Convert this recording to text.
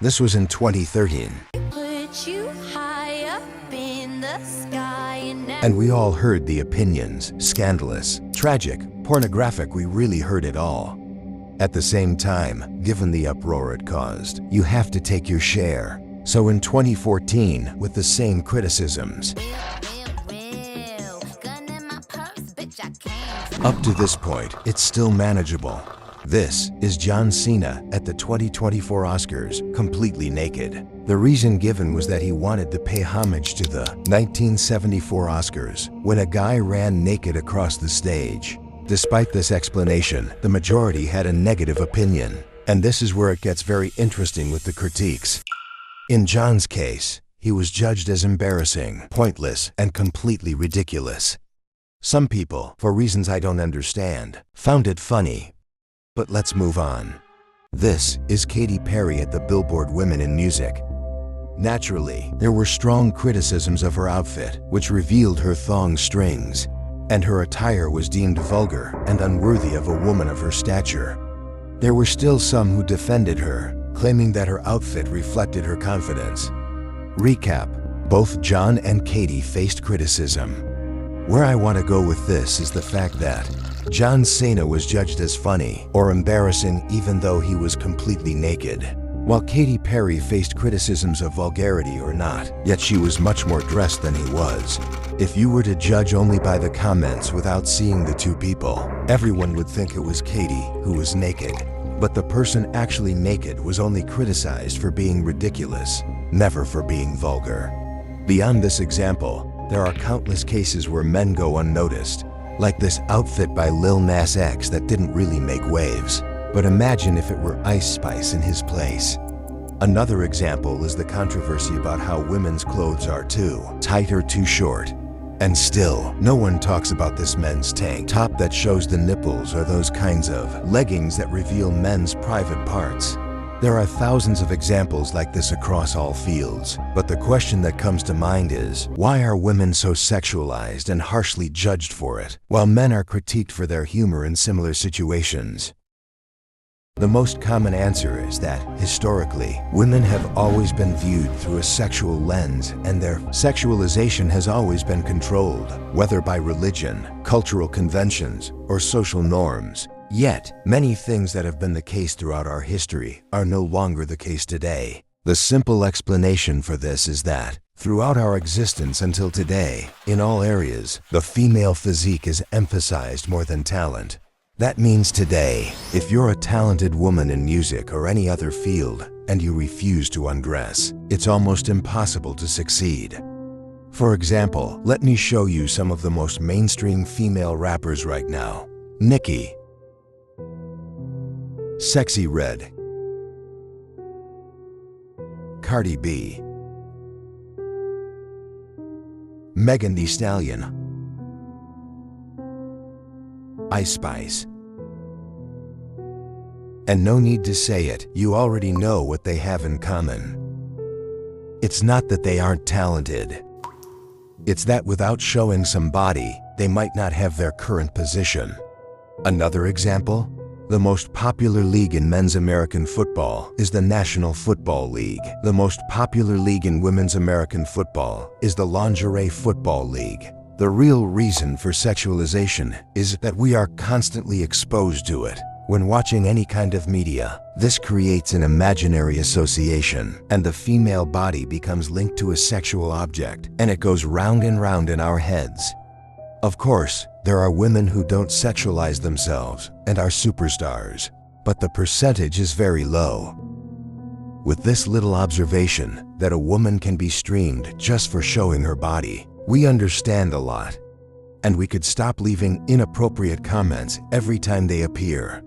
This was in 2013. Put you high up in the sky And we all heard the opinions, scandalous, tragic, pornographic, we really heard it all. At the same time, given the uproar it caused, you have to take your share. So in 2014, with the same criticisms, up to this point, it's still manageable. This is John Cena at the 2024 Oscars, completely naked. The reason given was that he wanted to pay homage to the 1974 Oscars, when a guy ran naked across the stage. Despite this explanation, the majority had a negative opinion. And this is where it gets very interesting with the critiques. In John's case, he was judged as embarrassing, pointless, and completely ridiculous. Some people, for reasons I don't understand, found it funny. But let's move on. This is Katy Perry at the Billboard Women in Music. Naturally, there were strong criticisms of her outfit, which revealed her thong strings, and her attire was deemed vulgar and unworthy of a woman of her stature. There were still some who defended her, claiming that her outfit reflected her confidence. Recap: both John and Katy faced criticism. Where I want to go with this is the fact that John Cena was judged as funny or embarrassing even though he was completely naked, while Katy Perry faced criticisms of vulgarity or not, yet she was much more dressed than he was. If you were to judge only by the comments without seeing the two people, everyone would think it was Katy who was naked. But the person actually naked was only criticized for being ridiculous, never for being vulgar. Beyond this example, there are countless cases where men go unnoticed, like this outfit by Lil Nas X that didn't really make waves. But imagine if it were Ice Spice in his place. Another example is the controversy about how women's clothes are too tight or too short. And still, no one talks about this men's tank top that shows the nipples or those kinds of leggings that reveal men's private parts. There are thousands of examples like this across all fields, but the question that comes to mind is, why are women so sexualized and harshly judged for it, while men are critiqued for their humor in similar situations? The most common answer is that, historically, women have always been viewed through a sexual lens, and their sexualization has always been controlled, whether by religion, cultural conventions, or social norms. Yet, many things that have been the case throughout our history are no longer the case today. The simple explanation for this is that, throughout our existence until today, in all areas, the female physique is emphasized more than talent. That means today, if you're a talented woman in music or any other field, and you refuse to undress, it's almost impossible to succeed. For example, let me show you some of the most mainstream female rappers right now. Nicki, Sexy Red, Cardi B, Megan Thee Stallion, Ice Spice. And no need to say it, you already know what they have in common. It's not that they aren't talented. It's that without showing some body, they might not have their current position. Another example? The most popular league in men's American football is the National Football League. The most popular league in women's American football is the Lingerie Football League. The real reason for sexualization is that we are constantly exposed to it. When watching any kind of media, this creates an imaginary association, and the female body becomes linked to a sexual object, and it goes round and round in our heads. Of course, there are women who don't sexualize themselves and are superstars, but the percentage is very low. With this little observation that a woman can be streamed just for showing her body, we understand a lot, and we could stop leaving inappropriate comments every time they appear.